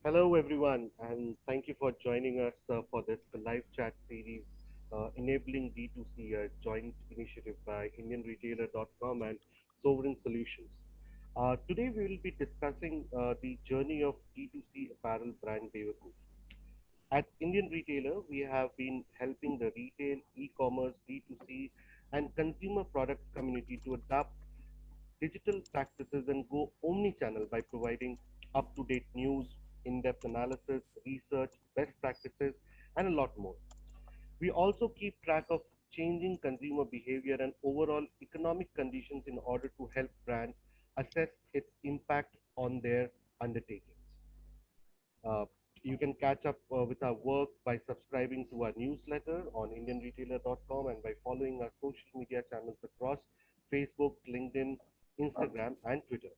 Hello, everyone, and thank you for joining us for this live chat series, enabling D2C, a joint initiative by Indainretailer.com and Sovereign Solutions. Today, we will be discussing the journey of D2C apparel brand Bewakoof. At Indian Retailer, we have been helping the retail, e-commerce, D2C, and consumer products community to adapt digital practices and go omni-channel by providing up-to-date news, in-depth analysis, research, best practices, and a lot more. We also keep track of changing consumer behavior and overall economic conditions in order to help brands assess its impact on their undertakings. Uh, you can catch up with our work by subscribing to our newsletter on indianretailer.com and by following our social media channels across Facebook, LinkedIn, Instagram, and Twitter.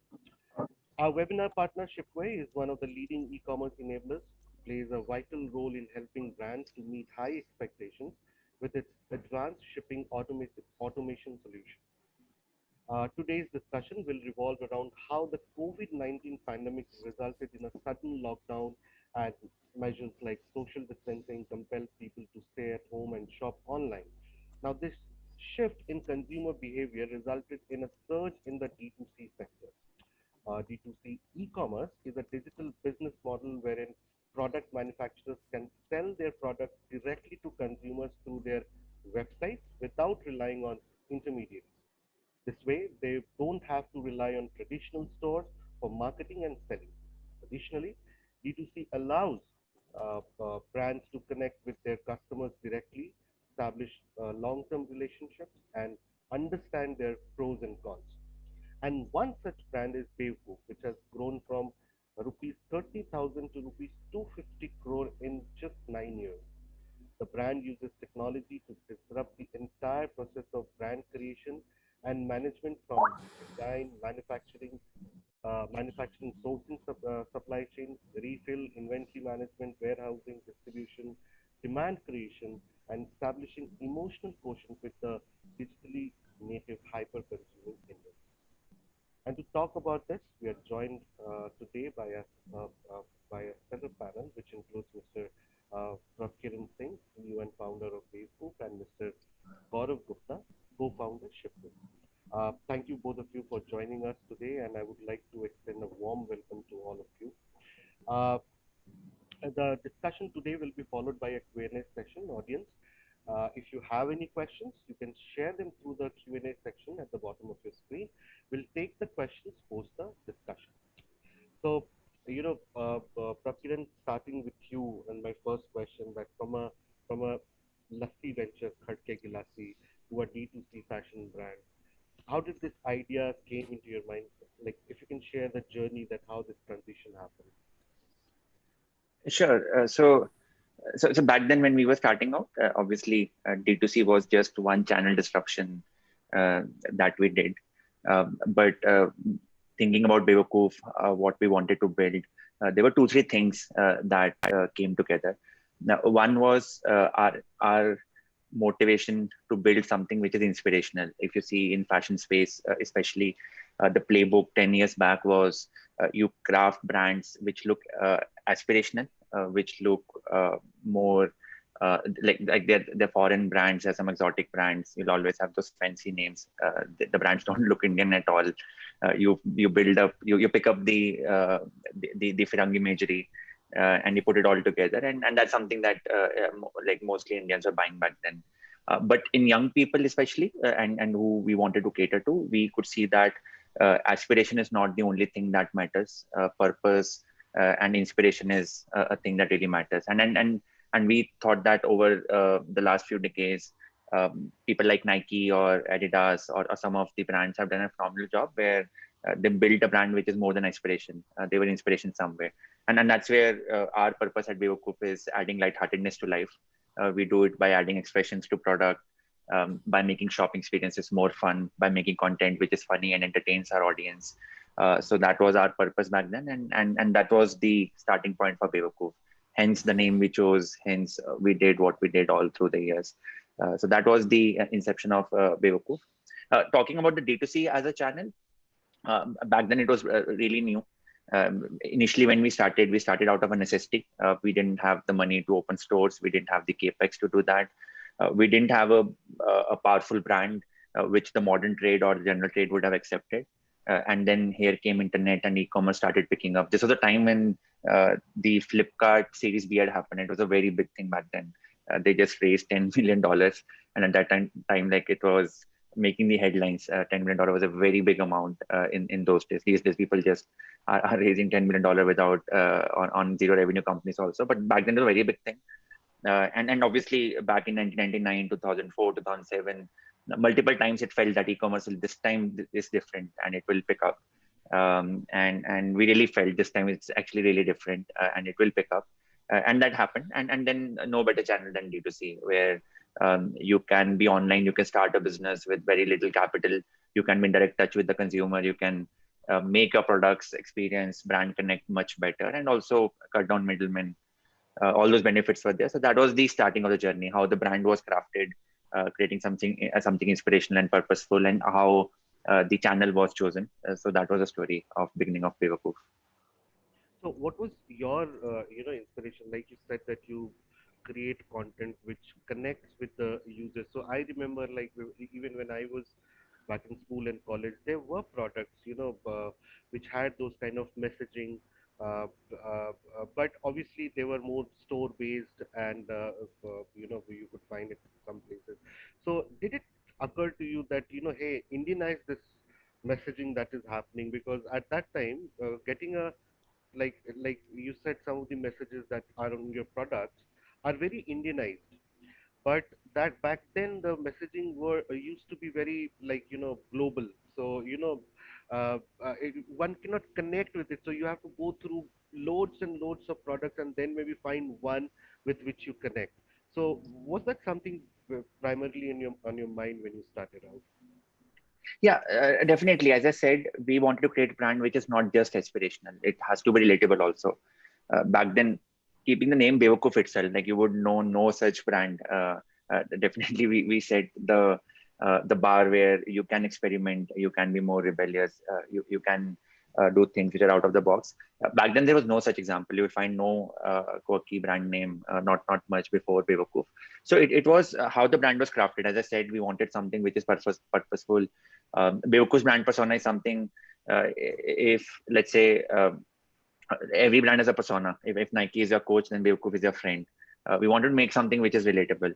Our webinar partner Shipway is one of the leading e-commerce enablers, plays a vital role in helping brands to meet high expectations with its advanced shipping automation solution. Today's discussion will revolve around how the COVID-19 pandemic resulted in a sudden lockdown and measures like social distancing compelled people to stay at home and shop online. Now, this shift in consumer behavior resulted in a surge in the D2C sector. D2C e-commerce is a digital business model wherein product manufacturers can sell their products directly to consumers through their websites without relying on intermediaries. This way, they don't have to rely on traditional stores for marketing and selling. Additionally, D2C allows brands to connect with their customers directly, establish long-term relationships, and understand their pros and cons. And one such brand is Bewakoof, which has grown from rupees 30,000 to rupees 250 crore in just 9 years. The brand uses technology to disrupt the entire process of brand creation and management from design, manufacturing, sourcing, supply chain, refill, inventory management, warehousing, distribution, demand creation, and establishing emotional quotient with the digitally native hyper-consuming Indian. And to talk about this, we are joined today by a fellow panel, which includes Mr. Prakiran Singh, CEO and founder of Bewakoof, and Mr. Gaurav Gupta, co-founder Shipway. Thank you both of you for joining us today, and I would like to extend a warm welcome to all of you. Uh, the discussion today will be followed by a Q&A session. Audience, if you have any questions, you can share them through the Q&A section at the bottom of your screen. We'll take the questions post the discussion. So, Prakiran, starting with you, and my first question, that from a lassi venture, Khadke Gilasi, to a D2C fashion brand, how did this idea came into your mind? Like, if you can share the journey that how this transition happened. Sure. So back then when we were starting out, obviously D2C was just one channel disruption that we did. But thinking about Bewakoof, what we wanted to build, there were two, three things that came together. Now, one was our motivation to build something which is inspirational. If you see in fashion space, especially the playbook 10 years back was you craft brands which look aspirational, which look more like they're foreign brands, or some exotic brands. You'll always have those fancy names. The brands don't look Indian at all. You build up, you pick up the Firangi imagery, and you put it all together, and that's something that like mostly Indians were buying back then. But in young people especially, and who we wanted to cater to, we could see that aspiration is not the only thing that matters. Purpose and inspiration is a thing that really matters. And we thought that over the last few decades, people like Nike or Adidas or some of the brands have done a phenomenal job where they built a brand which is more than inspiration. They were inspiration somewhere. And that's where our purpose at Bewakoof is adding lightheartedness to life. We do it by adding expressions to product, by making shopping experiences more fun, by making content which is funny and entertains our audience. So that was our purpose back then. And that was the starting point for Bewakoof. Hence the name we chose, hence we did what we did all through the years. So that was the inception of Bewakoof. Talking about the D2C as a channel, back then it was really new. Initially, when we started out of a necessity. We didn't have the money to open stores. We didn't have the capex to do that. We didn't have a powerful brand which the modern trade or general trade would have accepted. And then here came internet and e-commerce started picking up. This was a time when the Flipkart Series B had happened. It was a very big thing back then. They just raised $10 million, and at that time, like it was making the headlines. $10 million was a very big amount in those days. These days, people just are raising $10 million without on zero revenue companies also. But back then, it was a very big thing. And obviously, back in 1999, 2004, 2007, multiple times it felt that e-commerce will this time is different and it will pick up. And we really felt this time it's actually really different and it will pick up. And that happened. And then no better channel than D2C, where you can be online, you can start a business with very little capital, you can be in direct touch with the consumer, you can make your products experience brand connect much better, and also cut down middlemen. All those benefits were there. So that was the starting of the journey, how the brand was crafted, creating something inspirational and purposeful, and how the channel was chosen. So that was the story of beginning of Bewakoof. So, what was your, inspiration? Like you said that you create content which connects with the users. So, I remember like even when I was back in school and college, there were products, which had those kind of messaging. Uh, but obviously they were more store based, and you could find it some places. So, did it occur to you that hey, Indianize this messaging that is happening? Because at that time, getting a like you said, some of the messages that are on your products are very Indianized, but that back then the messaging were used to be very like global. So one cannot connect with it, so you have to go through loads and loads of products and then maybe find one with which you connect. So was that something primarily in your on your mind when you started out? Yeah, definitely. As I said, we wanted to create a brand which is not just aspirational; it has to be relatable also. Back then, keeping the name Bewakoof itself, like you would know no such brand. Definitely, we set the bar where you can experiment, you can be more rebellious, you can do things which are out of the box. Back then, there was no such example. You would find no quirky brand name, not much before Bewakoof. So it was how the brand was crafted. As I said, we wanted something which is purposeful. Bevokoof's brand persona is something. If let's say every brand has a persona. If Nike is your coach, then Bewakoof is your friend. We wanted to make something which is relatable.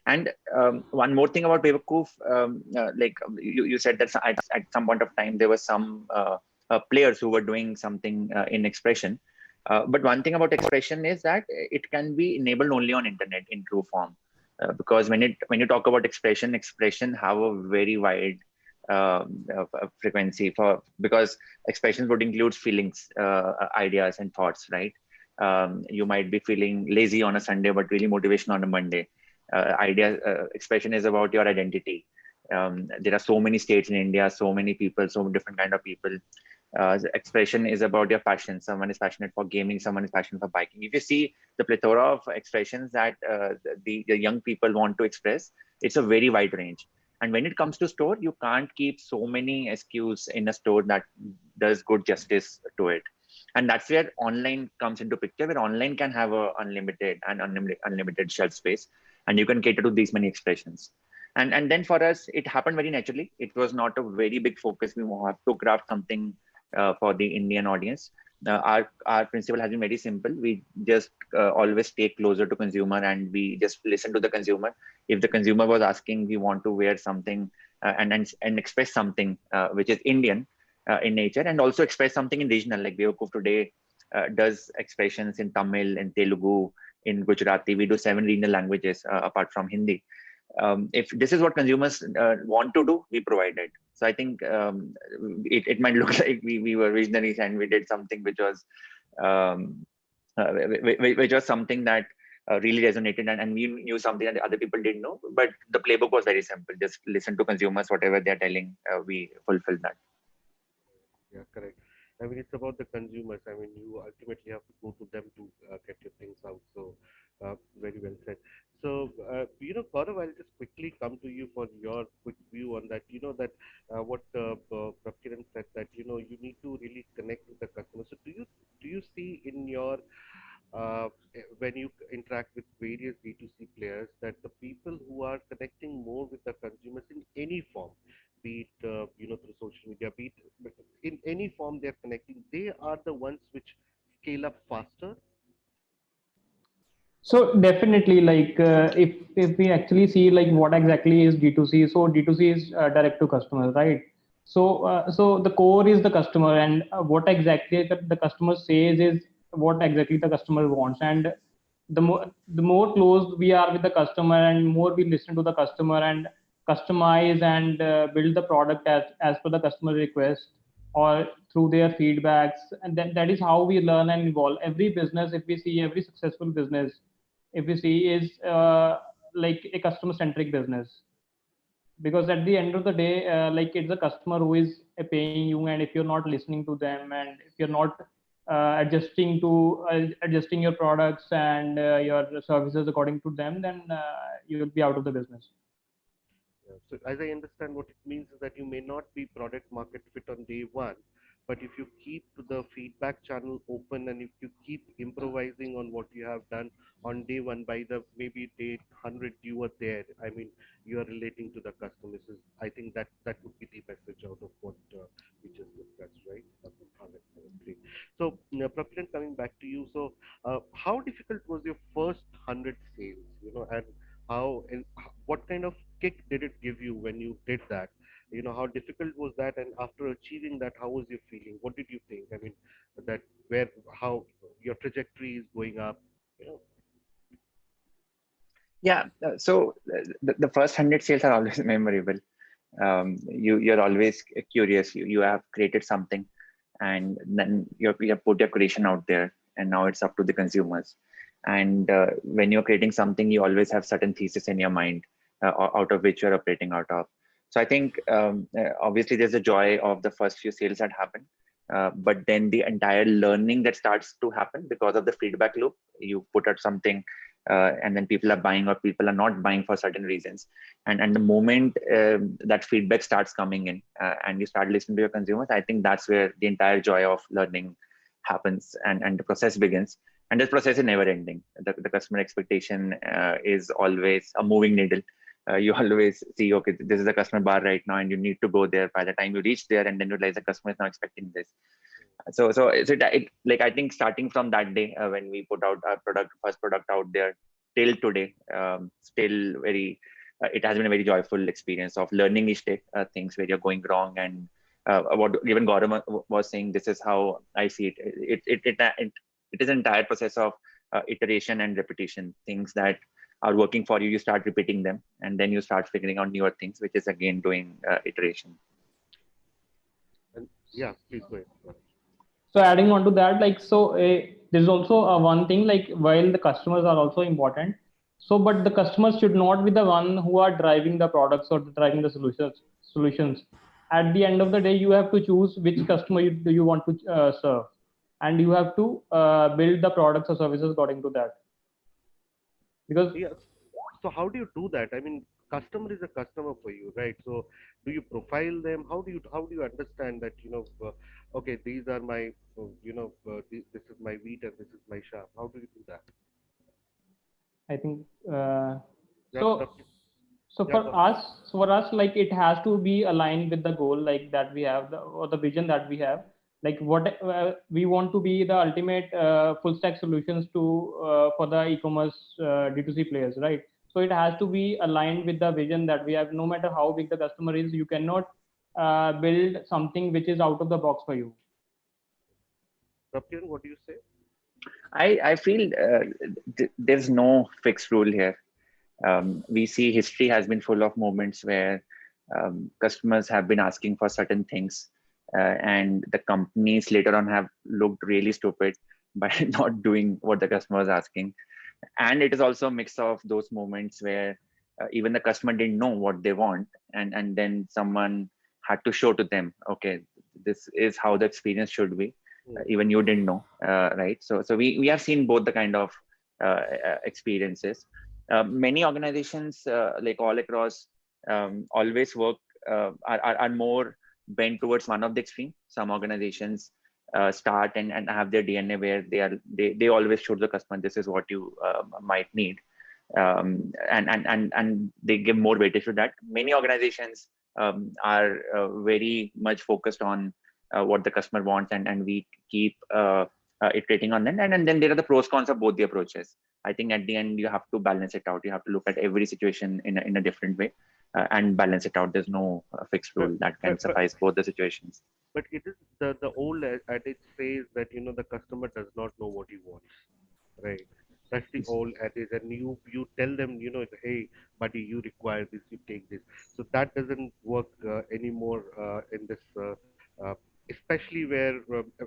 And one more thing about Bewakoof, like you said that at some point of time there were some players who were doing something in expression. But one thing about expression is that it can be enabled only on internet in true form. Because when you talk about expression have a very wide frequency for, because expressions would include feelings, ideas, and thoughts, right? You might be feeling lazy on a Sunday, but really motivation on a Monday. Expression is about your identity. There are so many states in India, so many people, so different kind of people. Expression is about your passion. Someone is passionate for gaming, someone is passionate for biking. If you see the plethora of expressions that the young people want to express, it's a very wide range. And when it comes to store, you can't keep so many SKUs in a store that does good justice to it. And that's where online comes into picture, where online can have a unlimited shelf space, and you can cater to these many expressions. And then for us, it happened very naturally. It was not a very big focus. We have to craft something for the Indian audience. Our principle has been very simple. We just always stay closer to consumer, and we just listen to the consumer. If the consumer was asking, we want to wear something and express something which is Indian in nature, and also express something in regional. Like Bewakoof today does expressions in Tamil, in Telugu, in Gujarati. We do 7 regional languages apart from Hindi. If this is what consumers want to do, we provide it. So I think it might look like we were visionaries and we did something um, which was something that really resonated, and we knew something that other people didn't know. But the playbook was very simple. Just listen to consumers, whatever they're telling, we fulfill that. Yeah, correct. I mean, it's about the consumers. I mean, you ultimately have to go to them to get your things out. So Very well said. So, Gaurav, I'll just quickly come to you for your quick view on that. You know that what Prakiran said, that you need to really connect with the customer. So, do you see in your when you interact with various D2C players, that the people who are connecting more with the consumers in any form, be it through social media, be it in any form they're connecting, they are the ones which scale up faster. So definitely, like if we actually see like what exactly is D2C, so D2C is direct to customer, right? So the core is the customer, and what exactly the customer says is what exactly the customer wants, and the more close we are with the customer, and more we listen to the customer and customize and build the product as per the customer request or through their feedbacks, and that is how we learn and evolve. Every business, if we see every successful business, if we see, is like a customer centric business, because at the end of the day, like it's the customer who is paying you, and if you're not listening to them, and if you're not adjusting your products and your services according to them, then you will be out of the business. Yeah. So as I understand, what it means is that you may not be product market fit on day one, but if you keep the feedback channel open and if you keep improvising on what you have done on day one, by the maybe day 100 you were there. I mean, you are relating to the customers. I think that would be the message out of what we just discussed, right? All right, great. So, Prakiran, coming back to you. So, how difficult was your first 100 sales? And how and what kind of kick did it give you when you did that? How difficult was that? And after achieving that, how was your feeling? What did you think? I mean, that where how your trajectory is going up. You know, Yeah. The first 100 sales are always memorable. You're always curious. You have created something, and then you have put your creation out there, and now it's up to the consumers. And when you're creating something, you always have certain thesis in your mind, out of which you're operating out of. So I think obviously there's a joy of the first few sales that happen, but then the entire learning that starts to happen because of the feedback loop. You put out something, and then people are buying or people are not buying for certain reasons, and the moment that feedback starts coming in, and you start listening to your consumers, I think that's where the entire joy of learning happens, and the process begins. And this process is never ending. The customer expectation is always a moving needle. You always see, okay, this is the customer bar right now, and you need to go there. By the time you reach there, and then you realize the customer is now expecting this. So like, I think starting from that day, when we put out our first product out there, till today, still very, it has been a very joyful experience of learning each day, things where you're going wrong. And what even Gaurav was saying, this is how I see it. It is an entire process of iteration and repetition. Things that are working for you, you start repeating them, and then you start figuring out newer things, which is again doing iteration. and yeah, please go ahead. So adding on to that, like, so there's also one thing, like, while the customers are also important, so but the customers should not be the one who are driving the products or driving the solutions. At the end of the day, you have to choose which customer do you want to serve, and you have to build the products or services according to that, because Yes. So how do you do that? I mean, customer is a customer for you, right? So do you profile them? How do you understand that, okay, these are my, this is my wheat and this is my chaff. How do you do that? I think Yeah, so. So yeah, for us, like it has to be aligned with the goal, like that we have, or the vision that we have. Like what we want to be the ultimate full stack solutions to for the e-commerce D2C players, right? So it has to be aligned with the vision that we have. No matter how big the customer is, you cannot build something which is out of the box for you. Prabkiran, what do you say? I feel there's no fixed rule here. We see history has been full of moments where customers have been asking for certain things, and the companies later on have looked really stupid by not doing what the customer was asking. And it is also a mix of those moments where even the customer didn't know what they want, and then someone had to show to them, okay, this is how the experience should be. Hmm. Even you didn't know, right? So we have seen both the kind of experiences. Many organizations, like all across, always work are more bent towards one of the extreme. Some organizations start and have their DNA where they always show the customer this is what you might need, and they give more weightage to that. Many organizations are very much focused on what the customer wants, and we keep iterating on them. And then there are the pros cons of both the approaches. I think at the end you have to balance it out. You have to look at every situation in a different way, and balance it out. There's no fixed But, rule that can but, but, suffice both the situations. but it is the old adage says that the customer does not know what he wants, right? That's the old adage, and you tell them, hey, buddy, you require this, you take this. So that doesn't work anymore in this, especially where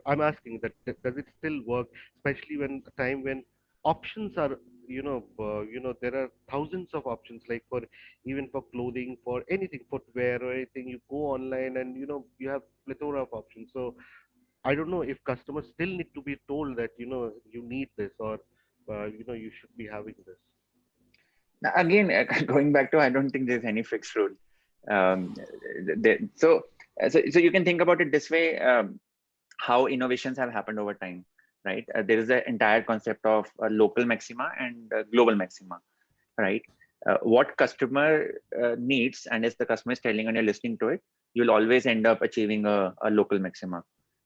I'm asking that does it still work, especially when a time when options are, there are thousands of options, like for even for clothing, for anything, footwear or anything. You go online and you have plethora of options. So I don't know if customers still need to be told that you need this, or you should be having this. Now, again, going back to, I don't think there's any fixed rule. Um, so you can think about it this way: how innovations have happened over time, right? There is an entire concept of local maxima and global maxima, right? What customer needs, and if the customer is telling and you're listening to it, you'll always end up achieving a local maxima,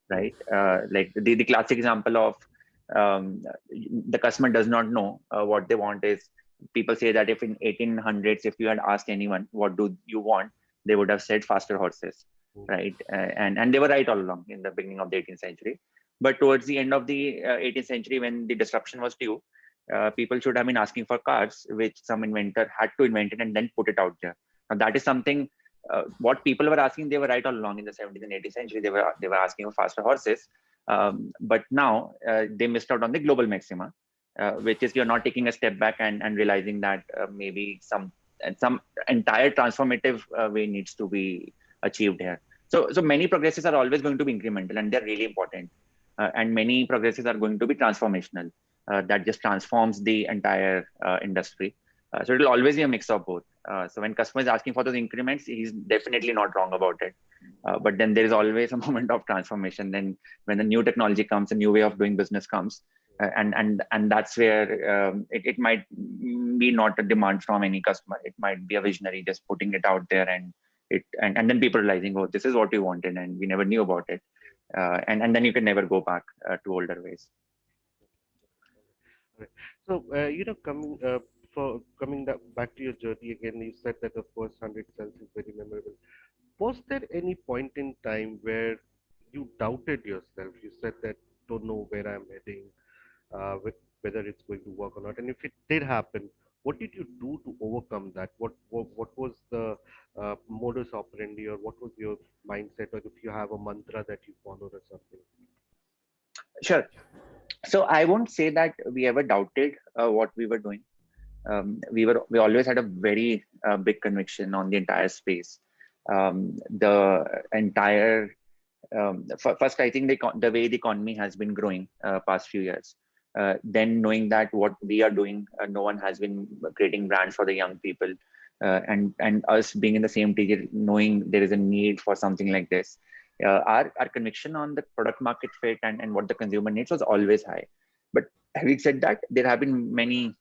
Hmm. right? Like the classic example of the customer does not know what they want is, people say that if in 1800s, if you had asked anyone what do you want, they would have said faster horses, Hmm. right? And they were right all along in the beginning of the 18th century. But towards the end of the 18th century, when the disruption was due, people should have been asking for cars, which some inventor had to invent it and then put it out there. Now that is something, what people were asking, they were right all along in the 17th and 18th century. They were asking for faster horses, but now they missed out on the global maxima, which is you're not taking a step back and realizing that maybe some entire transformative way needs to be achieved here. So many progresses are always going to be incremental, and they're really important. And many progresses are going to be transformational. That just transforms the entire industry. So it will always be a mix of both. So when customer is asking for those increments, he's definitely not wrong about it. But then there is always a moment of transformation. Then when a new technology comes, a new way of doing business comes, and that's where it might be not a demand from any customer. It might be a visionary just putting it out there, and then people realizing, oh, this is what we wanted, and we never knew about it. And then you can never go back to older ways. Right. So, back to your journey again, you said that the first 100 cells is very memorable. Was there any point in time where you doubted yourself? You said that don't know where I'm heading, whether it's going to work or not. And if it did happen, what did you do to overcome that? What was the modus operandi, or what was your mindset, or if you have a mantra that you followed or something? Sure. So I won't say that we ever doubted what we were doing. We always had a very big conviction on the entire space. The entire First, I think the way the economy has been growing past few years. Then knowing that what we are doing, no one has been creating brands for the young people, and us being in the same tier, knowing there is a need for something like this. Our conviction on the product market fit and what the consumer needs was always high. But having said that, there have been many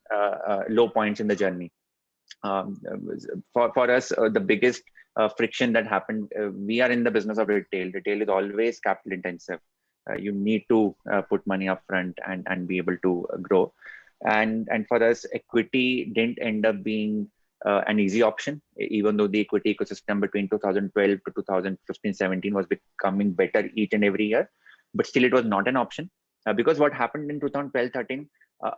low points in the journey. um, for us, the biggest friction that happened, we are in the business of retail is always capital intensive. You need to put money up front and be able to grow, and for us, equity didn't end up being an easy option, even though the equity ecosystem between 2012 to 2015-17 was becoming better each and every year. But still it was not an option, because what happened in 2012-13,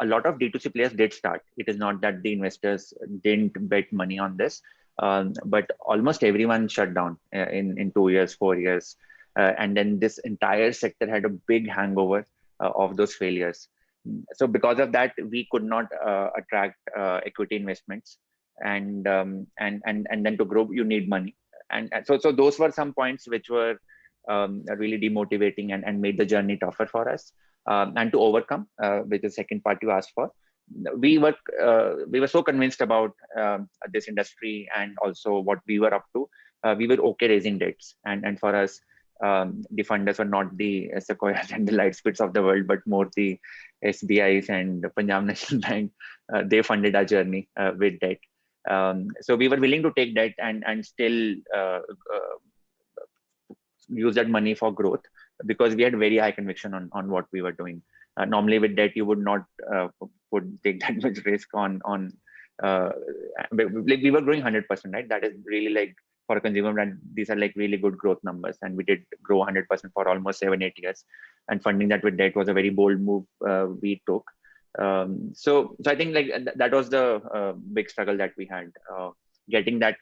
a lot of D2C players did start. It is not that the investors didn't bet money on this, but almost everyone shut down in 2 years, 4 years. And then this entire sector had a big hangover of those failures. So because of that, we could not attract equity investments. And then to grow, you need money. And so those were some points which were really demotivating and made the journey tougher for us, and to overcome, which is the second part you asked for. we were we were so convinced about this industry and also what we were up to. We were okay raising debts, and for us, the funders were not the Sequoias and the Lightspeeds of the world, but more the SBIs and the Punjab National Bank. They funded our journey with debt. So we were willing to take debt and still use that money for growth, because we had very high conviction on what we were doing. Normally with debt, you would not take that much risk on like we were growing 100%, right? That is really like, for a consumer brand, these are like really good growth numbers, and we did grow 100% for almost 7-8 years, and funding that with debt was a very bold move we took. So I think like that was the big struggle that we had, getting that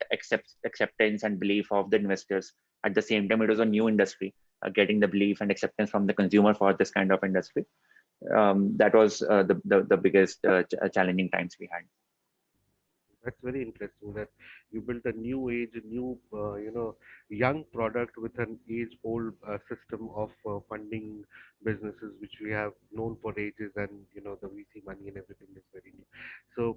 acceptance and belief of the investors. At the same time, it was a new industry, getting the belief and acceptance from the consumer for this kind of industry. That was the biggest challenging times we had. That's very interesting that you built a new age, a new, young product with an age-old system of funding businesses, which we have known for ages, and the VC money and everything is very new. So,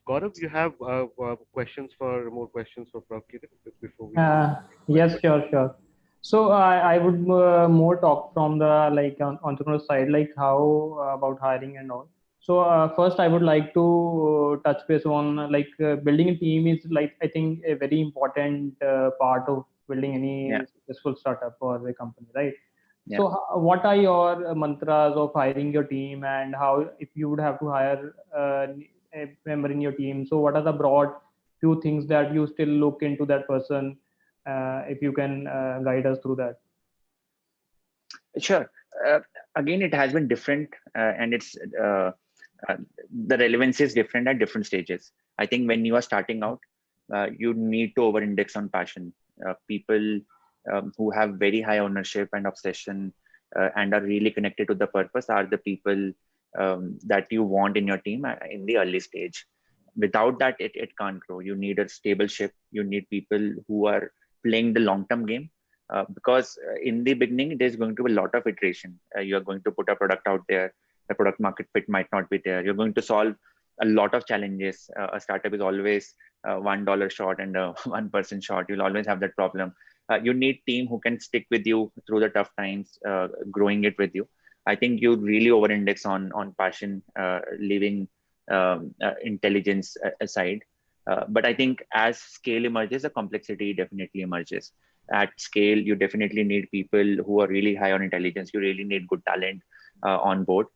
Gaurav, you have more questions for Pravkir before we move Uh, to the next yes, question? sure, sure. So I would more talk from the like entrepreneur side, like how about hiring and all. So first, I would like to touch base on building a team is like I think a very important part of building Yeah, any successful startup or a company, right? yeah. So what are your mantras of hiring your team, and how if you would have to hire a member in your team? So what are the broad few things that you still look into that person? If you can guide us through that. Sure. Uh, Again, it has been different, and uh, the relevance is different at different stages. I think when you are starting out, you need to over-index on passion. People who have very high ownership and obsession and are really connected to the purpose are the people that you want in your team in the early stage. Without that, it can't grow. You need a stable ship. You need people who are playing the long-term game, because in the beginning there's going to be a lot of iteration. You're going to put a product out there, the product market fit might not be there. You're going to solve a lot of challenges. A startup is always $1 short and a 1% short. You'll always have that problem. You need team who can stick with you through the tough times, growing it with you. I think you really over index on passion, leaving intelligence aside. But I think as scale emerges, the complexity definitely emerges. At scale, you definitely need people who are really high on intelligence. You really need good talent on board.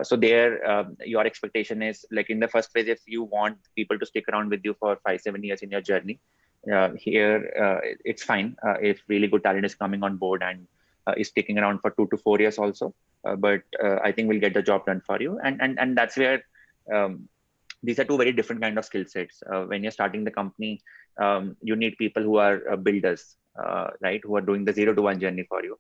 So there, your expectation is like in the first phase, if you want people to stick around with you for 5-7 years in your journey, here it's fine if really good talent is coming on board and is sticking around for 2 to 4 years also. But I think we'll get the job done for you, and that's where these are two very different kind of skill sets. When you're starting the company, you need people who are builders, right, who are doing the 0 to 1 journey for you.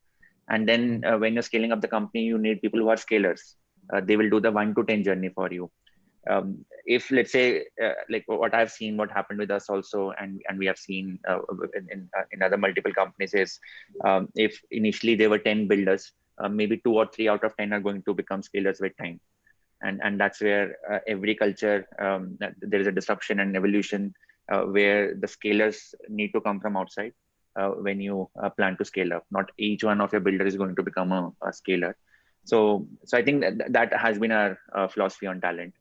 And then when you're scaling up the company, you need people who are scalers. They will do the 1 to 10 journey for you. If let's say like what I've seen, what happened with us also, and we have seen in other multiple companies is, if initially there were 10 builders, maybe 2 or 3 out of 10 are going to become scalers with time. And that's where every culture, there is a disruption and evolution, where the scalers need to come from outside. When you plan to scale up, not each one of your builder is going to become a scaler. So I think that has been our philosophy on talent.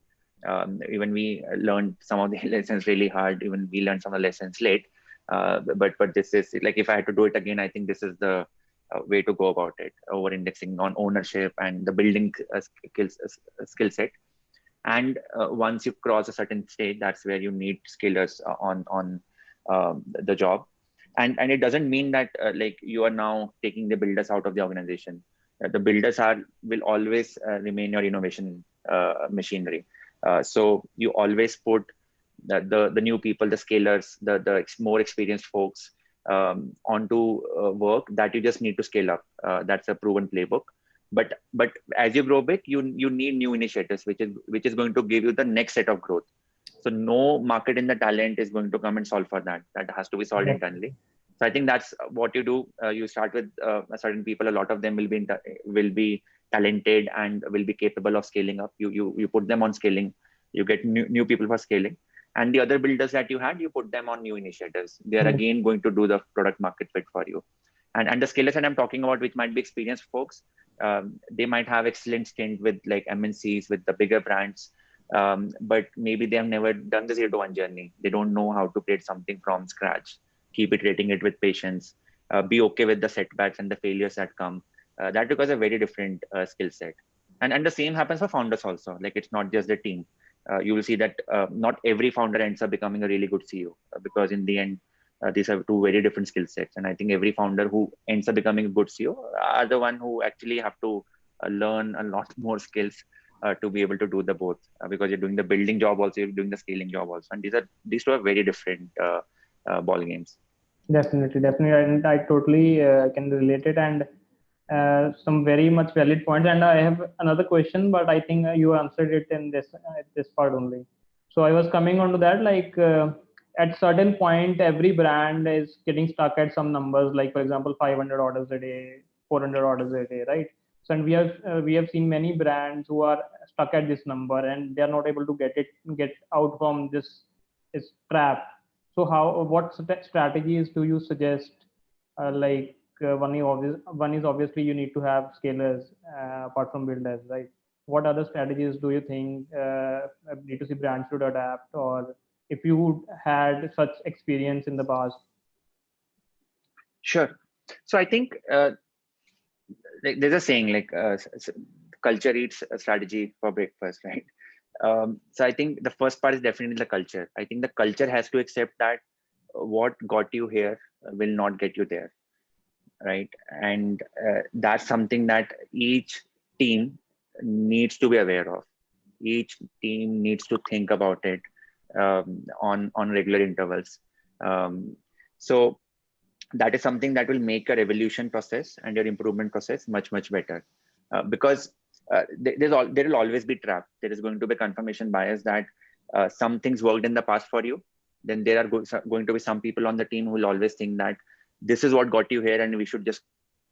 Even we learned some of the lessons really hard. Even we learned some of the lessons late. But this is like, if I had to do it again, I think this is the way to go about it. Over indexing on ownership and the building skill set. And once you cross a certain stage, that's where you need scalers on the job. And it doesn't mean that like you are now taking the builders out of the organization. The builders will always remain your innovation machinery. So you always put the new people, the scalers, the more experienced folks onto work that you just need to scale up. That's a proven playbook. But as you grow big, you need new initiatives, which is going to give you the next set of growth. So no market in the talent is going to come and solve for that. That has to be solved Correct. internally. So I think that's what you do. You start with certain people. A lot of them will be talented and will be capable of scaling up. You put them on scaling, you get new people for scaling, and the other builders that you had, you put them on new initiatives. They are again going to do the product market fit for you. And the scalers that I'm talking about, which might be experienced folks, they might have excellent stint with like MNCs, with the bigger brands, but maybe they have never done the 0 to 1 journey. They don't know how to create something from scratch, keep iterating it with patience, be okay with the setbacks and the failures that come. That requires a very different skill set. And the same happens for founders also. Like, it's not just the team. You will see that not every founder ends up becoming a really good CEO, because in the end, these are two very different skill sets. And I think every founder who ends up becoming a good CEO are the one who actually have to learn a lot more skills to be able to do the both, because you're doing the building job also, you're doing the scaling job also. And these two are very different ball games. Definitely, and I totally can relate it, and some very much valid points. And I have another question, but I think you answered it in this part only. So I was coming on to that, like at certain point, every brand is getting stuck at some numbers, like for example, 500 orders a day, 400 orders a day, right? So, and we have seen many brands who are stuck at this number, and they are not able to get out from this trap. So what strategies do you suggest? One is obviously you need to have scalers apart from builders, right? What other strategies do you think a D2C brand should adapt, or if you had such experience in the past? Sure. So I think there's a saying like culture eats a strategy for breakfast, right? So I think the first part is definitely the culture. I think the culture has to accept that what got you here will not get you there, right? And that's something that each team needs to be aware of. Each team needs to think about it on regular intervals. So that is something that will make your evolution process and your improvement process much better, because there will always be trap. There is going to be confirmation bias that some things worked in the past for you. Then there are going to be some people on the team who will always think that this is what got you here and we should just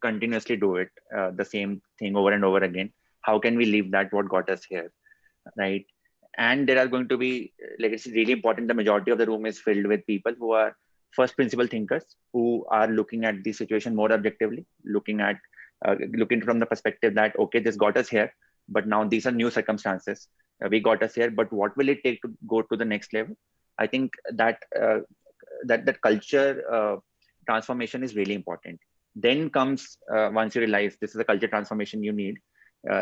continuously do it, the same thing over and over again. How can we leave that what got us here, right? And there are going to be, like, it's really important, the majority of the room is filled with people who are first principle thinkers, who are looking at the situation more objectively, looking from the perspective that, okay, this got us here, but now these are new circumstances. We got us here, but what will it take to go to the next level? I think that that culture transformation is really important. Then comes, once you realize this is a culture transformation you need,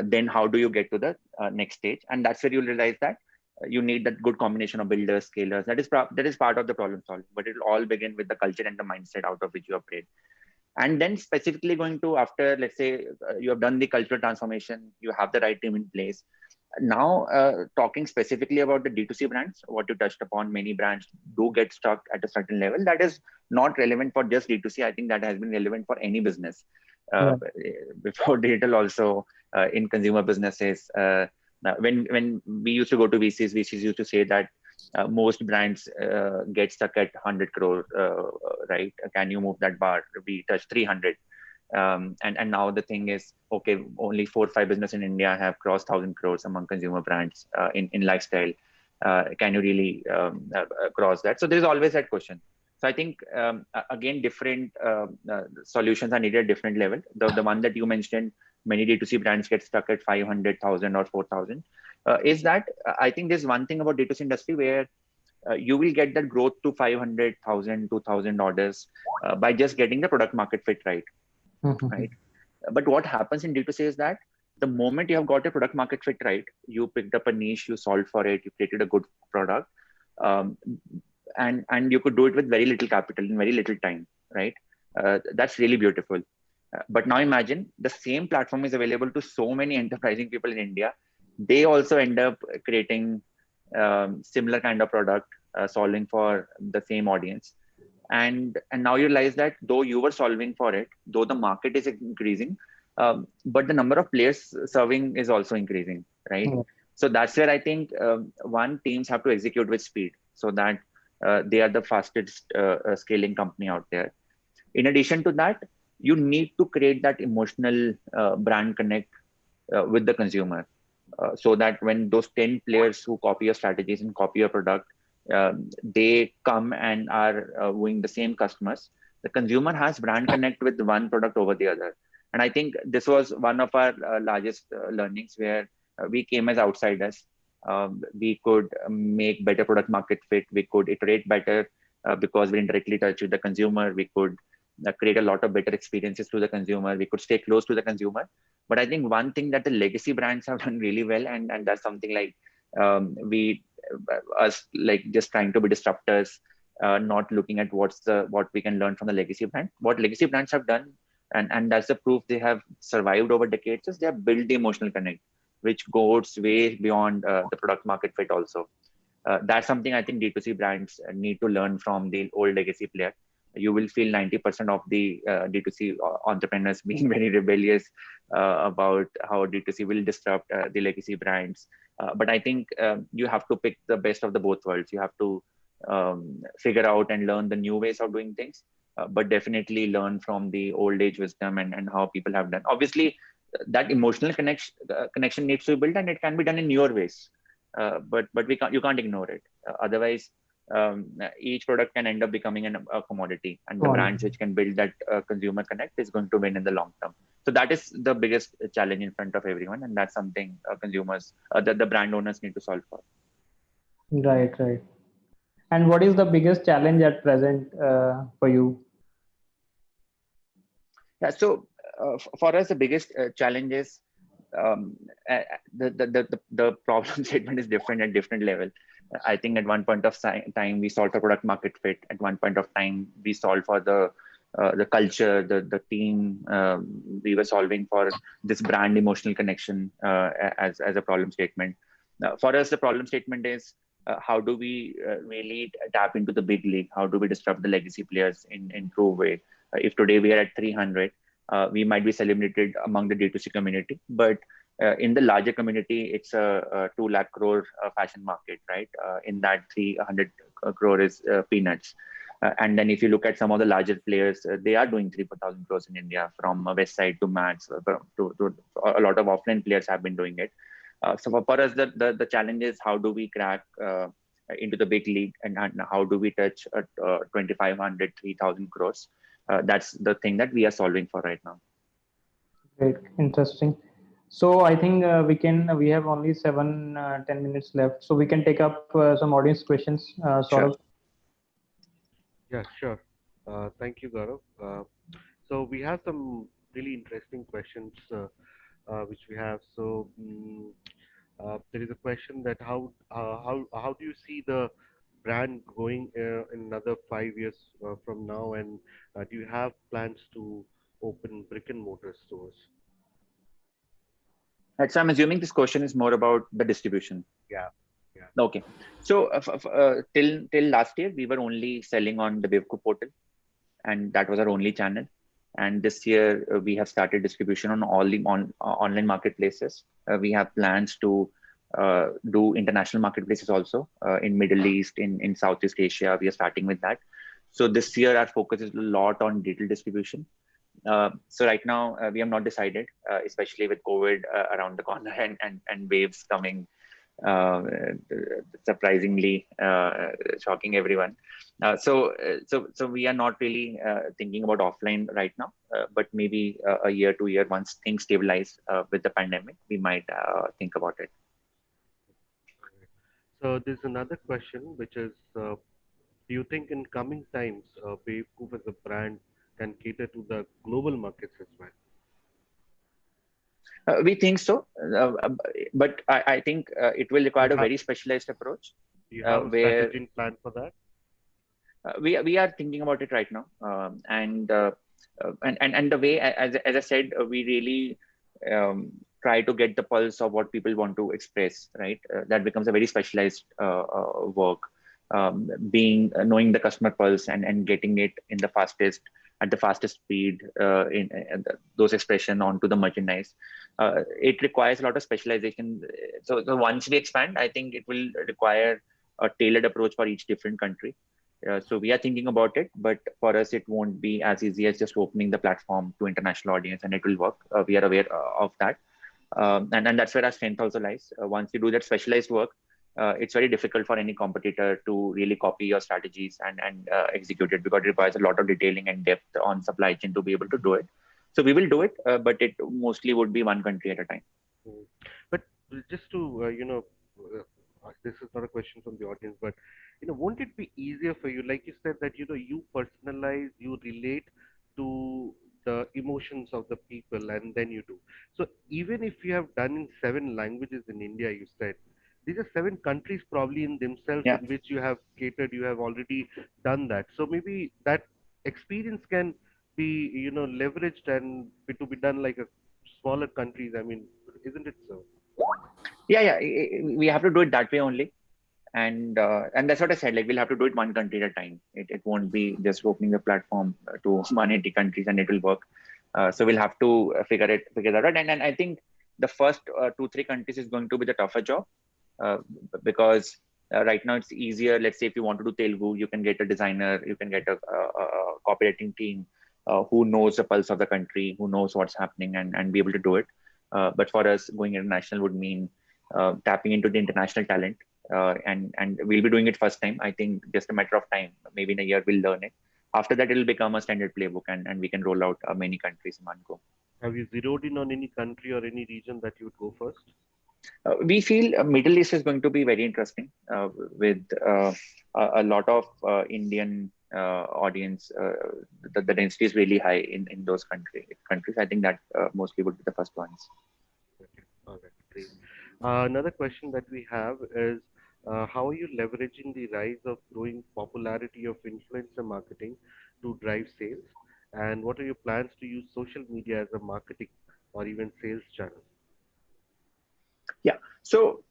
then how do you get to the next stage? And that's where you realize that you need that good combination of builders, scalers. That is part of the problem solving, but it will all begin with the culture and the mindset out of which you operate. And then specifically going to, after, let's say, you have done the cultural transformation, you have the right team in place. Now, talking specifically about the D2C brands, what you touched upon, many brands do get stuck at a certain level. That is not relevant for just D2C. I think that has been relevant for any business. Before digital also, in consumer businesses, when we used to go to VCs used to say that most brands get stuck at 100 crore, right? Can you move that bar? We touched 300. And now the thing is, okay, only 4 or 5 business in India have crossed 1,000 crores among consumer brands in lifestyle. Can you really cross that? So there's always that question. So I think, again, different solutions are needed at different level. The one that you mentioned, many D2C brands get stuck at 500,000 or 4,000, is that I think there's one thing about D2C industry where you will get that growth to 500,000, 2,000 orders by just getting the product market fit right. Right. But what happens in D2C is that the moment you have got a product market fit right, you picked up a niche, you solved for it, you created a good product, and you could do it with very little capital in very little time, right? That's really beautiful. But now imagine the same platform is available to so many enterprising people in India. They also end up creating similar kind of product, solving for the same audience. And now you realize that though you were solving for it, though the market is increasing, but the number of players serving is also increasing, right? So that's where I think teams have to execute with speed so that they are the fastest scaling company out there. In addition to that, you need to create that emotional brand connect with the consumer, so that when those 10 players who copy your strategies and copy your product, they come and are wooing the same customers, the consumer has brand connect with one product over the other. And I think this was one of our largest learnings, where we came as outsiders. We could make better product market fit. We could iterate better because we indirectly touch with the consumer. We could create a lot of better experiences to the consumer. We could stay close to the consumer. But I think one thing that the legacy brands have done really well, and that's something like we us like just trying to be disruptors, not looking at what we can learn from the legacy brand. What legacy brands have done, and that's the proof they have survived over decades, is they have built the emotional connect, which goes way beyond the product market fit also. That's something I think D2C brands need to learn from the old legacy player. You will feel 90% of the D2C entrepreneurs being very rebellious about how D2C will disrupt the legacy brands. But I think you have to pick the best of the both worlds. You have to figure out and learn the new ways of doing things, but definitely learn from the old age wisdom and how people have done. Obviously, that emotional connection needs to be built, and it can be done in newer ways. But you can't ignore it. Otherwise, each product can end up becoming a commodity, and the brands which can build that consumer connect is going to win in the long term. So that is the biggest challenge in front of everyone, and that's something consumers, the brand owners need to solve for. Right, right. And what is the biggest challenge at present for you? Yeah, so for us, the biggest challenge is the problem statement is different at different level. I think at one point of time we solved for product market fit. At one point of time we solved for the culture, the team. We were solving for this brand emotional connection as a problem statement. For us, the problem statement is how do we really tap into the big league? How do we disrupt the legacy players in true way? If today we are at 300, we might be celebrated among the D2C community, but in the larger community, it's a 2 lakh crore fashion market, right? In that 300 crore is peanuts. And then if you look at some of the larger players, they are doing 3,000 crores in India, from West Side to Max, to a lot of offline players have been doing it. So for us, the challenge is how do we crack into the big league, and how do we touch 2,500, 3,000 crores? That's the thing that we are solving for right now. Great, interesting. So I think we have only 10 minutes left, so we can take up some audience questions. Sure. Yeah, sure. Thank you, Gaurav. So we have some really interesting questions which we have. So there is a question that how do you see the brand going in another 5 years from now, and do you have plans to open brick and mortar stores? Right, so I'm assuming this question is more about the distribution. Yeah, yeah. Okay. So till last year, we were only selling on the Bewakoof portal, and that was our only channel. And this year, we have started distribution on all the online marketplaces. We have plans to do international marketplaces also in Middle East, in Southeast Asia. We are starting with that. So this year, our focus is a lot on digital distribution. So right now, we have not decided, especially with COVID around the corner and waves coming, surprisingly shocking everyone. So we are not really thinking about offline right now, but maybe a year, 2 year, once things stabilize with the pandemic, we might think about it. So there's another question, which is, do you think in coming times, Bewakoof as a brand can cater to the global markets as well? We think so, but I think it will require a very specialized approach. Do you have a strategy and plan for that? We are thinking about it right now, and the way, as I said, we really try to get the pulse of what people want to express, right? That becomes a very specialized work, knowing the customer pulse and getting it at the fastest speed in those expression onto the merchandise. It requires a lot of specialization. So once we expand, I think it will require a tailored approach for each different country. So we are thinking about it, but for us, it won't be as easy as just opening the platform to international audience and it will work. We are aware of that. And that's where our strength also lies. Once you do that specialized work, it's very difficult for any competitor to really copy your strategies and execute it, because it requires a lot of detailing and depth on supply chain to be able to do it. So we will do it, but it mostly would be one country at a time. Mm. But just to, this is not a question from the audience, but, won't it be easier for you? Like you said that, you personalize, you relate to the emotions of the people, and then you do. So even if you have done in 7 languages in India, you said, these are 7 countries probably in themselves Yeah. in which you have catered, you have already done that. So maybe that experience can be, leveraged and to be done like a smaller countries. I mean, isn't it so? Yeah. We have to do it that way only. And that's what I said. Like, we'll have to do it one country at a time. It won't be just opening the platform to 180 countries and it will work. So we'll have to figure that out. And I think the first 2-3 countries is going to be the tougher job, uh, because right now it's easier. Let's say if you want to do Telugu, you can get a designer, you can get a copywriting team who knows the pulse of the country, who knows what's happening, and be able to do it. But for us, going international would mean tapping into the international talent, and we'll be doing it first time. I think just a matter of time. Maybe in a year we'll learn it. After that, it'll become a standard playbook, and we can roll out many countries in one go. Have you zeroed in on any country or any region that you would go first? We feel Middle East is going to be very interesting, with a lot of Indian audience. The density is really high in those countries. I think that mostly would be the first ones. Okay. All right. Great. Another question that we have is, how are you leveraging the rise of growing popularity of influencer marketing to drive sales? And what are your plans to use social media as a marketing or even sales channel? Yeah. So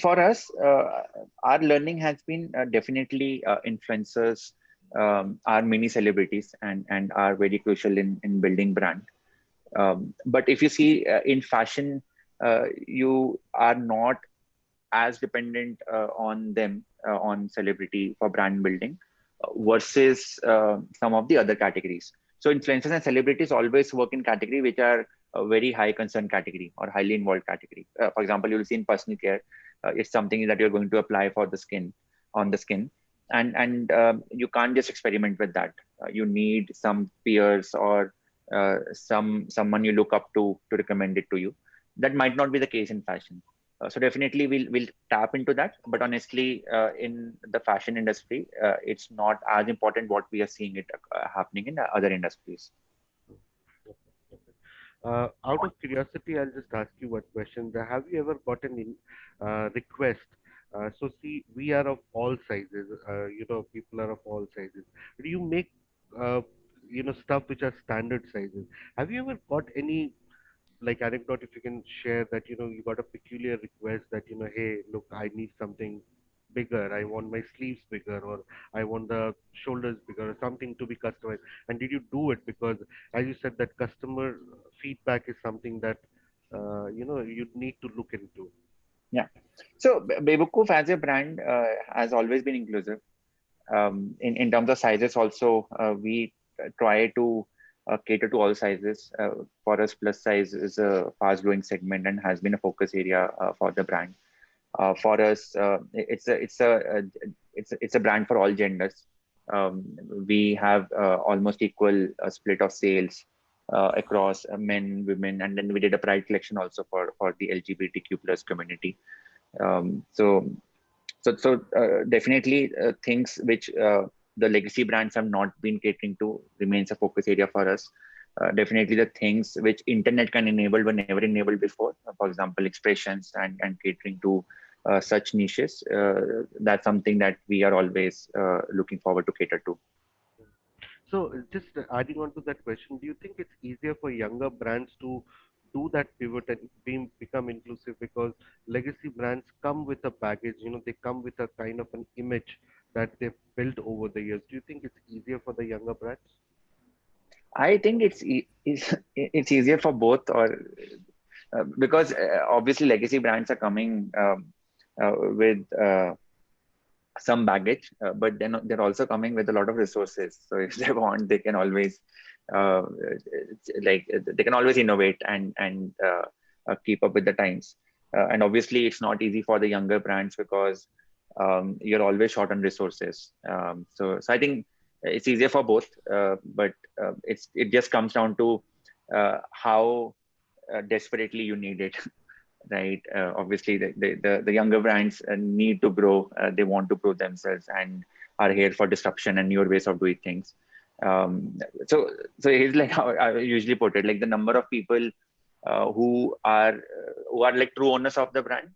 for us, our learning has been definitely influencers are mini celebrities and are very crucial in building brand. But if you see in fashion, you are not as dependent on them, on celebrity for brand building, versus some of the other categories. So influencers and celebrities always work in category which are a very high concern category or highly involved category. For example, you'll see in personal care, it's something that you're going to apply for the skin, on the skin, and you can't just experiment with that. You need some peers or someone you look up to recommend it to you. That might not be the case in fashion. So definitely we'll tap into that. But honestly, in the fashion industry, it's not as important what we are seeing it happening in other industries. Out of curiosity, I'll just ask you one question. Have you ever gotten in request? So see, we are of all sizes. People are of all sizes. Do you make uh, stuff which are standard sizes? Have you ever got any like anecdote, if you can share that you got a peculiar request that hey, look, I need something bigger, I want my sleeves bigger, or I want the shoulders bigger, or something to be customized, and did you do it? Because as you said, that customer feedback is something that you need to look into. Yeah. So Bewakoof as a brand has always been inclusive. In terms of sizes also, we try to cater to all sizes. For us, plus size is a fast growing segment and has been a focus area for the brand. For us, it's a brand for all genders. We have almost equal split of sales across men, women, and then we did a pride collection also for the LGBTQ plus community. So definitely things which the legacy brands have not been catering to remains a focus area for us. Definitely the things which internet can enable were never enabled before. For example, expressions and catering to such niches. That's something that we are always looking forward to cater to. So, just adding on to that question, do you think it's easier for younger brands to do that pivot and become inclusive, because legacy brands come with a baggage, they come with a kind of an image that they've built over the years. Do you think it's easier for the younger brands? I think it's easier for both, or because obviously legacy brands are coming with some baggage, but then they're also coming with a lot of resources. So if they want, they can always innovate and keep up with the times. And obviously, it's not easy for the younger brands because you're always short on resources. So I think it's easier for both, but it just comes down to how desperately you need it. Right. Obviously, the younger brands need to grow. They want to prove themselves and are here for disruption and newer ways of doing things. Um, so, so here's like how I usually put it: like the number of people who are like true owners of the brand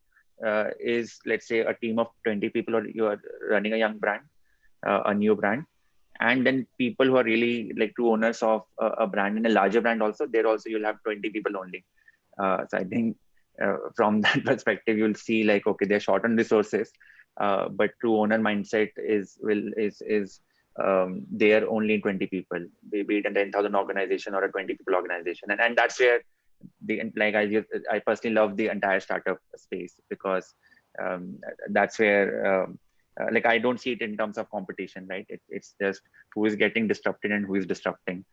is, let's say, a team of 20 people, or you are running a young brand, a new brand, and then people who are really like true owners of a brand in a larger brand also. There also you'll have 20 people only. So I think from that perspective, you'll see like, okay, they're short on resources, but true owner mindset is there only 20 people, be it a 10,000 organization or a 20 people organization, and that's where I personally love the entire startup space because that's where like I don't see it in terms of competition, right? It's just who is getting disrupted and who is disrupting.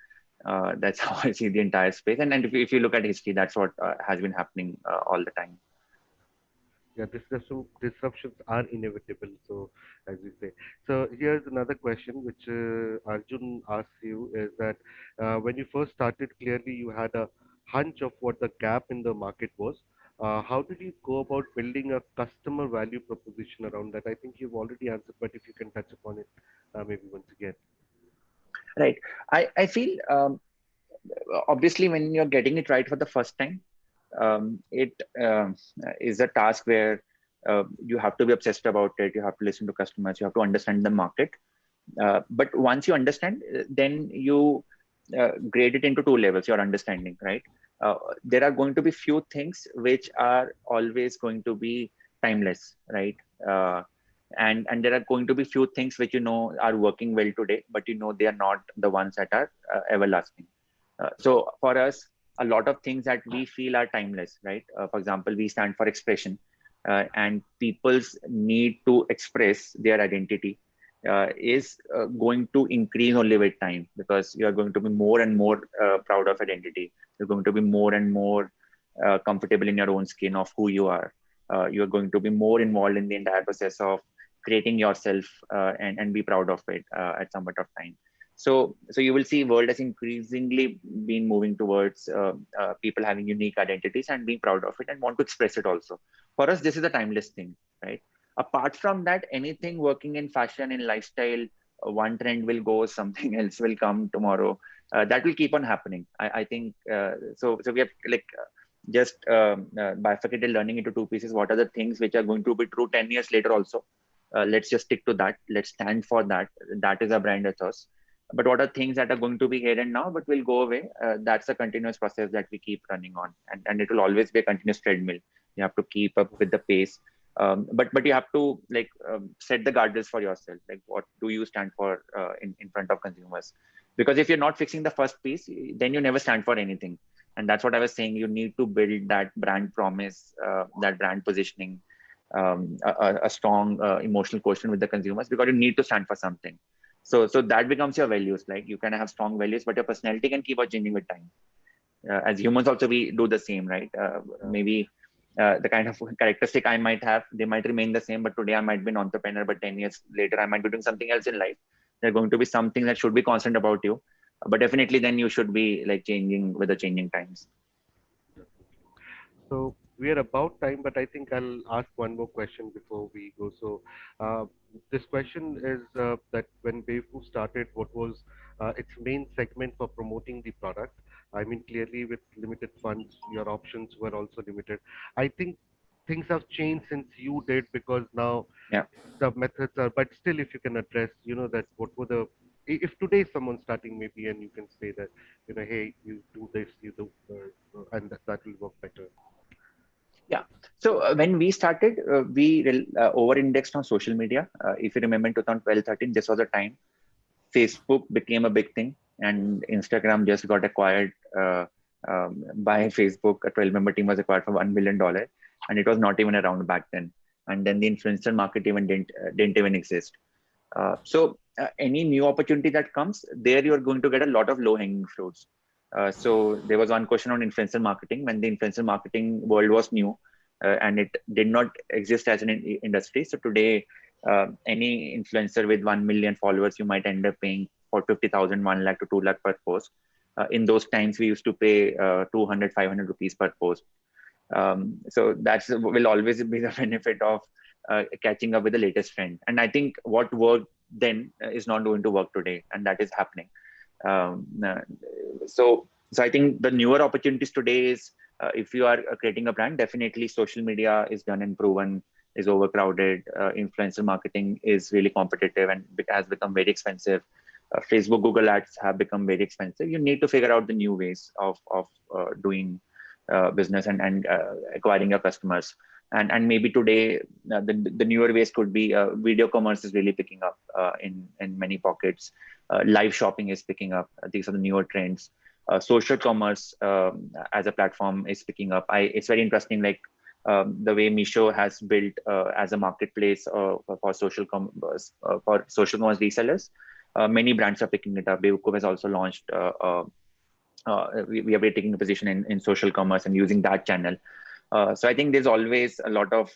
That's how I see the entire space. And if you look at history, that's what has been happening all the time. Yeah, disruptions are inevitable. So, as we say. So here's another question, which Arjun asks you, is that when you first started, clearly you had a hunch of what the gap in the market was. How did you go about building a customer value proposition around that? I think you've already answered, but if you can touch upon it, maybe once again. Right. I feel obviously when you're getting it right for the first time, it is a task where you have to be obsessed about it. You have to listen to customers. You have to understand the market. But once you understand, then you grade it into two levels. Your understanding, right? There are going to be few things which are always going to be timeless, right? And there are going to be few things which are working well today, but they are not the ones that are everlasting. So for us, a lot of things that we feel are timeless, right? For example, we stand for expression, and people's need to express their identity is going to increase only with time, because you are going to be more and more proud of identity. You're going to be more and more comfortable in your own skin of who you are. You're going to be more involved in the entire process of creating yourself, and be proud of it at some point of time. So you will see world has increasingly been moving towards people having unique identities and being proud of it and want to express it also. For us, this is a timeless thing, right? Apart from that, anything working in fashion, in lifestyle, one trend will go, something else will come tomorrow. That will keep on happening. I think so we have like just bifurcated learning into two pieces. What are the things which are going to be true 10 years later also? Let's just stick to that. Let's stand for that. That is a brand ethos. But what are things that are going to be here and now but will go away? That's a continuous process that we keep running on, and it will always be a continuous treadmill. You have to keep up with the pace, but you have to like set the guardrails for yourself. Like, what do you stand for in front of consumers? Because if you're not fixing the first piece, then you never stand for anything. And that's what I was saying. You need to build that brand promise, that brand positioning, a strong emotional quotient with the consumers, because you need to stand for something. So that becomes your values. Like, you can have strong values, but your personality can keep on changing with time. As humans also, we do the same, right? Maybe the kind of characteristic I might have, they might remain the same, but today I might be an entrepreneur, but 10 years later I might be doing something else in life. There's going to be something that should be constant about you, but definitely then you should be like changing with the changing times. So we are about time, but I think I'll ask one more question before we go. So uh, this question is that when Bewakoof started, what was its main segment for promoting the product? I mean, clearly with limited funds, your options were also limited. I think things have changed since you did, because now Yeah. the methods are. But still, if you can address, that what were the if today someone's starting maybe, and you can say that, hey, you do this, you do, and that will work better. Yeah. So when we started, we over-indexed on social media. If you remember, in 2012-13, this was a time Facebook became a big thing, and Instagram just got acquired by Facebook. A 12-member team was acquired for $1 billion, and it was not even around back then. And then the influencer market even didn't even exist. So any new opportunity that comes, there you're going to get a lot of low-hanging fruits. So there was one question on influencer marketing when the influencer marketing world was new, and it did not exist as an industry. So today, any influencer with 1 million followers, you might end up paying for 50,000, 1 lakh to 2 lakh per post. In those times, we used to pay 200, 500 rupees per post. So that's will always be the benefit of catching up with the latest trend. And I think what worked then is not going to work today, and that is happening. Um, uh, so I think the newer opportunities today is if you are creating a brand, definitely social media is done and proven, is overcrowded. Influencer marketing is really competitive and it has become very expensive. Facebook, Google ads have become very expensive. You need to figure out the new ways of doing business and acquiring your customers. And maybe today the newer ways could be video commerce is really picking up in many pockets. Live shopping is picking up. These are the newer trends. Social commerce as a platform is picking up. It's very interesting, like the way Misho has built as a marketplace for for social commerce resellers. Many brands are picking it up. Bewakoof has also launched. We are taking a position in social commerce and using that channel. So I think there's always a lot of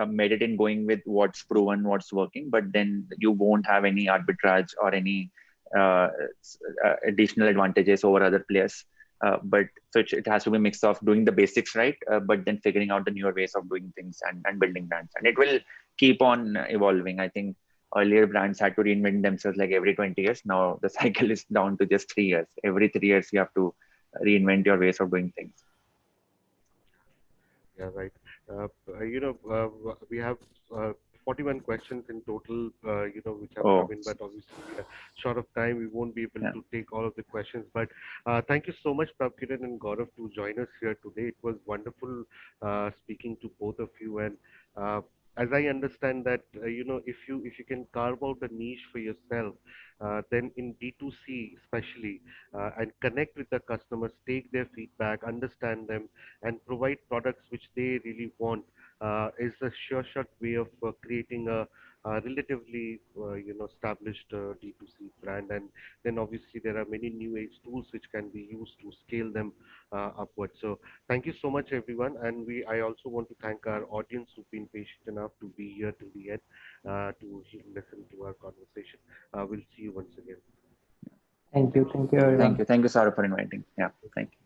merit in going with what's proven, what's working, but then you won't have any arbitrage or any uh, additional advantages over other players. But so it has to be a mix of doing the basics right, but then figuring out the newer ways of doing things and building brands. And it will keep on evolving. I think earlier brands had to reinvent themselves like every 20 years. Now the cycle is down to just 3 years. Every 3 years, you have to reinvent your ways of doing things. Yeah, right. We have uh, 41 questions in total, which have come Oh, in, but obviously we are short of time. We won't be able yeah. to take all of the questions. But thank you so much, Prabkiran and Gaurav, to join us here today. It was wonderful speaking to both of you. And uh, as I understand that, if you can carve out a niche for yourself, then in D2C especially, and connect with the customers, take their feedback, understand them, and provide products which they really want is a sure shot way of creating a relatively established D2C brand. And then obviously there are many new age tools which can be used to scale them upwards. So thank you so much, everyone. And I also want to thank our audience who've been patient enough to be here till the end to listen to our conversation. We'll see you once again. Thank you, Thank you. everyone. Thank you, Sarah, for inviting. Yeah, thank you.